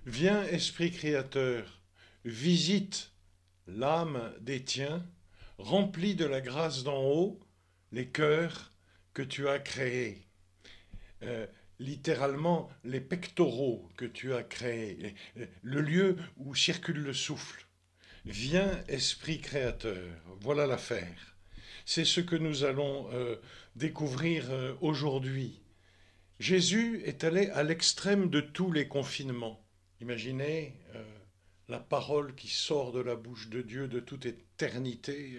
Viens, Esprit Créateur, visite l'âme des tiens, remplis de la grâce d'en haut les cœurs que tu as créés. Euh, Littéralement, les pectoraux que tu as créés, le lieu où circule le souffle. Viens, Esprit Créateur, voilà l'affaire. C'est ce que nous allons découvrir aujourd'hui. Jésus est allé à l'extrême de tous les confinements. Imaginez la parole qui sort de la bouche de Dieu de toute éternité,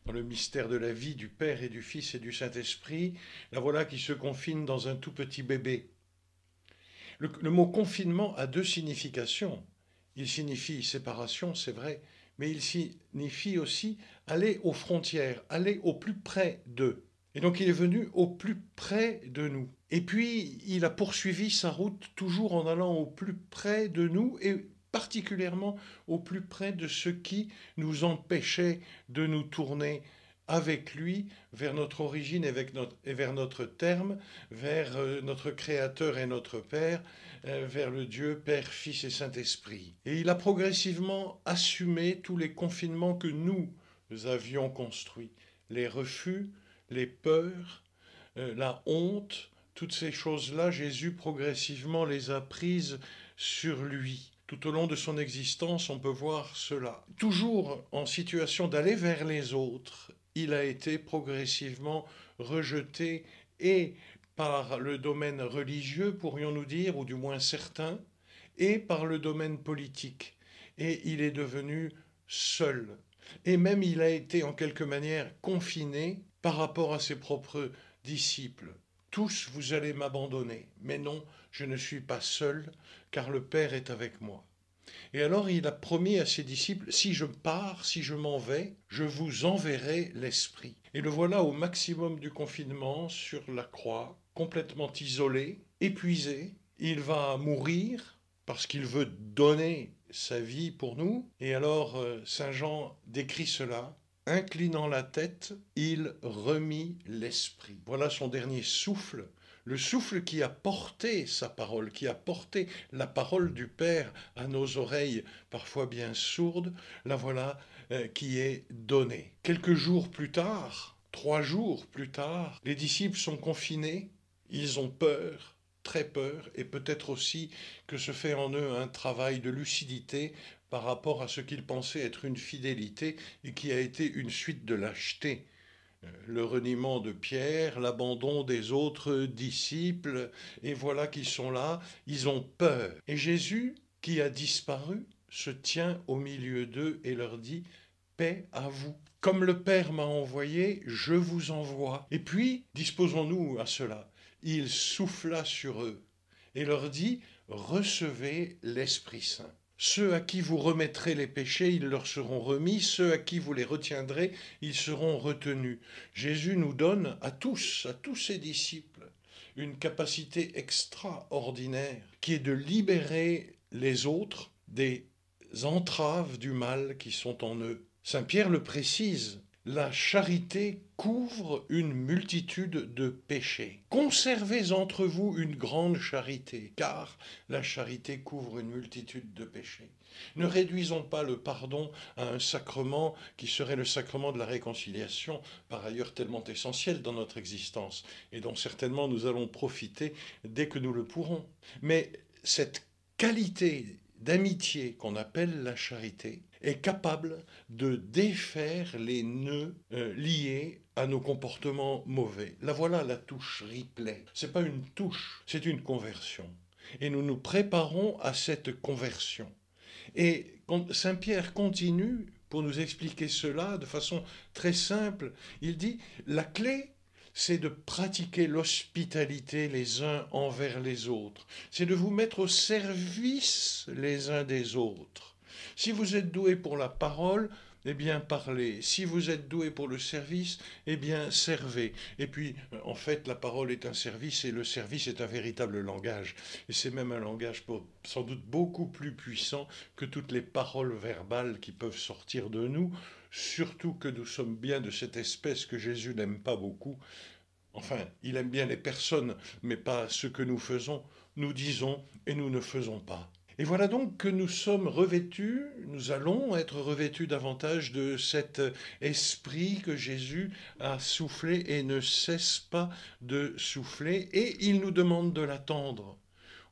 dans le mystère de la vie du Père et du Fils et du Saint-Esprit. La voilà qui se confine dans un tout petit bébé. Le mot confinement a deux significations. Il signifie séparation, c'est vrai, mais il signifie aussi aller aux frontières, aller au plus près d'eux. Et donc il est venu au plus près de nous. Et puis il a poursuivi sa route toujours en allant au plus près de nous et particulièrement au plus près de ce qui nous empêchait de nous tourner avec lui vers notre origine et vers notre terme, vers notre Créateur et notre Père, vers le Dieu Père, Fils et Saint-Esprit. Et il a progressivement assumé tous les confinements que nous avions construits, les refus, les peurs, la honte, toutes ces choses-là, Jésus progressivement les a prises sur lui. Tout au long de son existence, on peut voir cela. Toujours en situation d'aller vers les autres, il a été progressivement rejeté et par le domaine religieux, pourrions-nous dire, ou du moins certains, et par le domaine politique. Et il est devenu seul. Et même il a été en quelque manière confiné par rapport à ses propres disciples. Tous vous allez m'abandonner, mais non, je ne suis pas seul, car le Père est avec moi. Et alors il a promis à ses disciples, si je pars, si je m'en vais, je vous enverrai l'Esprit. Et le voilà au maximum du confinement, sur la croix, complètement isolé, épuisé. Il va mourir parce qu'il veut donner sa vie pour nous. Et alors Saint Jean décrit cela. Inclinant la tête, il remit l'esprit. Voilà son dernier souffle, le souffle qui a porté sa parole, qui a porté la parole du Père à nos oreilles, parfois bien sourdes, la voilà qui est donnée. Quelques jours plus tard, 3 jours plus tard, les disciples sont confinés, ils ont peur, très peur, et peut-être aussi que se fait en eux un travail de lucidité par rapport à ce qu'ils pensaient être une fidélité et qui a été une suite de lâcheté. Le reniement de Pierre, l'abandon des autres disciples, et voilà qu'ils sont là, ils ont peur. Et Jésus, qui a disparu, se tient au milieu d'eux et leur dit « Paix à vous ». Comme le Père m'a envoyé, je vous envoie. Et puis, disposons-nous à cela. Il souffla sur eux et leur dit « Recevez l'Esprit Saint ». Ceux à qui vous remettrez les péchés, ils leur seront remis. Ceux à qui vous les retiendrez, ils seront retenus. Jésus nous donne à tous ses disciples, une capacité extraordinaire qui est de libérer les autres des entraves du mal qui sont en eux. Saint Pierre le précise, la charité couvre une multitude de péchés. Conservez entre vous une grande charité, car la charité couvre une multitude de péchés. Ne réduisons pas le pardon à un sacrement qui serait le sacrement de la réconciliation, par ailleurs tellement essentiel dans notre existence, et dont certainement nous allons profiter dès que nous le pourrons. Mais cette qualité d'amitié qu'on appelle la charité est capable de défaire les nœuds liés à nos comportements mauvais. La voilà la touche replay. C'est pas une touche, c'est une conversion. Et nous nous préparons à cette conversion. Et Saint Pierre continue pour nous expliquer cela de façon très simple. Il dit, la clé, c'est de pratiquer l'hospitalité les uns envers les autres. C'est de vous mettre au service les uns des autres. Si vous êtes doué pour la parole, eh bien parlez. Si vous êtes doué pour le service, eh bien servez. Et puis, en fait, la parole est un service et le service est un véritable langage. Et c'est même un langage sans doute beaucoup plus puissant que toutes les paroles verbales qui peuvent sortir de nous, surtout que nous sommes bien de cette espèce que Jésus n'aime pas beaucoup. Enfin, il aime bien les personnes, mais pas ce que nous faisons. Nous disons et nous ne faisons pas. Et voilà donc que nous sommes revêtus, nous allons être revêtus davantage de cet esprit que Jésus a soufflé et ne cesse pas de souffler, et il nous demande de l'attendre.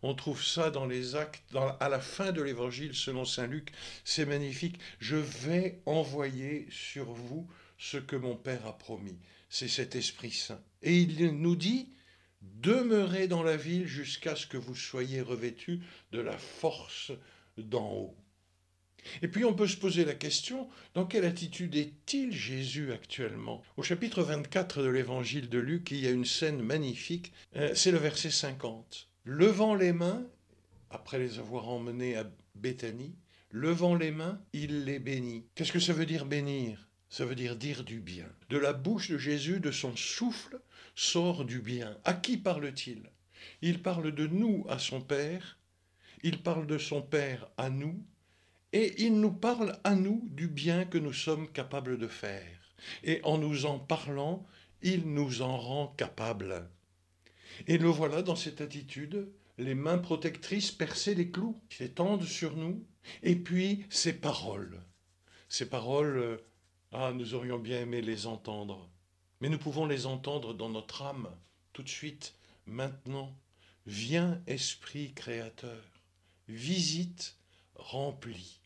On trouve ça dans les actes, à la fin de l'évangile selon saint Luc, c'est magnifique. Je vais envoyer sur vous ce que mon Père a promis. C'est cet Esprit Saint. Et il nous dit, demeurez dans la ville jusqu'à ce que vous soyez revêtus de la force d'en haut. Et puis on peut se poser la question, dans quelle attitude est-il Jésus actuellement? Au chapitre 24 de l'évangile de Luc, il y a une scène magnifique, c'est le verset 50. Levant les mains, après les avoir emmenés à Béthanie, levant les mains, il les bénit. Qu'est-ce que ça veut dire bénir? Ça veut dire du bien. De la bouche de Jésus, de son souffle, sort du bien. À qui parle-t-il? Il parle de nous à son Père, il parle de son Père à nous, et il nous parle à nous du bien que nous sommes capables de faire. Et en nous en parlant, il nous en rend capables. Et le voilà dans cette attitude, les mains protectrices percées des clous, qui s'étendent sur nous, et puis ces paroles. Ces paroles, nous aurions bien aimé les entendre. Mais nous pouvons les entendre dans notre âme, tout de suite, maintenant. Viens, Esprit Créateur, visite, remplis.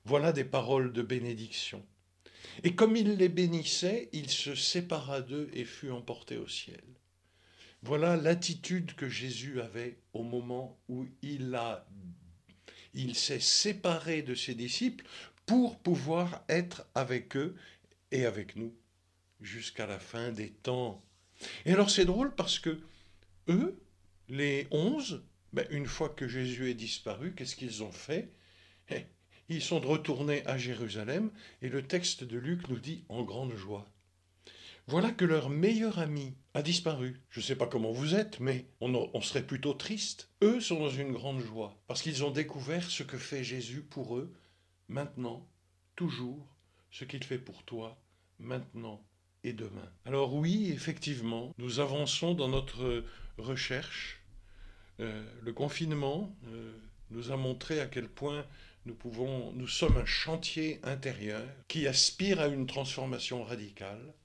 Voilà des paroles de bénédiction. Et comme il les bénissait, il se sépara d'eux et fut emporté au ciel. Voilà l'attitude que Jésus avait au moment où il s'est séparé de ses disciples pour pouvoir être avec eux et avec nous jusqu'à la fin des temps. Et alors c'est drôle parce que eux, les 11, une fois que Jésus est disparu, qu'est-ce qu'ils ont fait? Ils sont retournés à Jérusalem et le texte de Luc nous dit en grande joie. Voilà que leur meilleur ami a disparu. Je ne sais pas comment vous êtes, mais on serait plutôt triste. Eux sont dans une grande joie parce qu'ils ont découvert ce que fait Jésus pour eux, maintenant, toujours, ce qu'il fait pour toi, maintenant et demain. Alors oui, effectivement, nous avançons dans notre recherche. Le confinement nous a montré à quel point nous sommes un chantier intérieur qui aspire à une transformation radicale.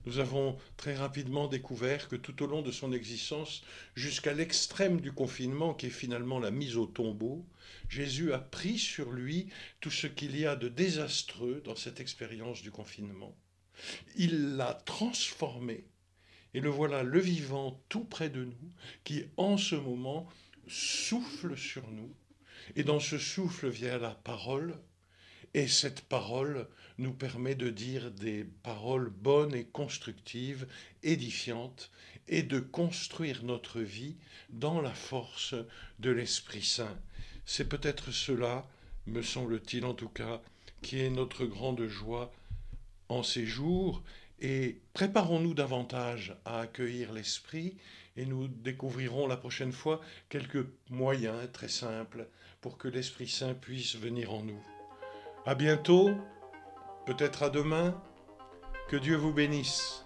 Nous avons très rapidement découvert que tout au long de son existence, jusqu'à l'extrême du confinement, qui est finalement la mise au tombeau, Jésus a pris sur lui tout ce qu'il y a de désastreux dans cette expérience du confinement. Il l'a transformé, et le voilà, le vivant, tout près de nous, qui en ce moment souffle sur nous, et dans ce souffle vient la parole, et cette parole nous permet de dire des paroles bonnes et constructives, édifiantes, et de construire notre vie dans la force de l'Esprit Saint. C'est peut-être cela, me semble-t-il en tout cas, qui est notre grande joie en ces jours, et préparons-nous davantage à accueillir l'Esprit, et nous découvrirons la prochaine fois quelques moyens très simples pour que l'Esprit Saint puisse venir en nous. À bientôt, peut-être à demain, que Dieu vous bénisse.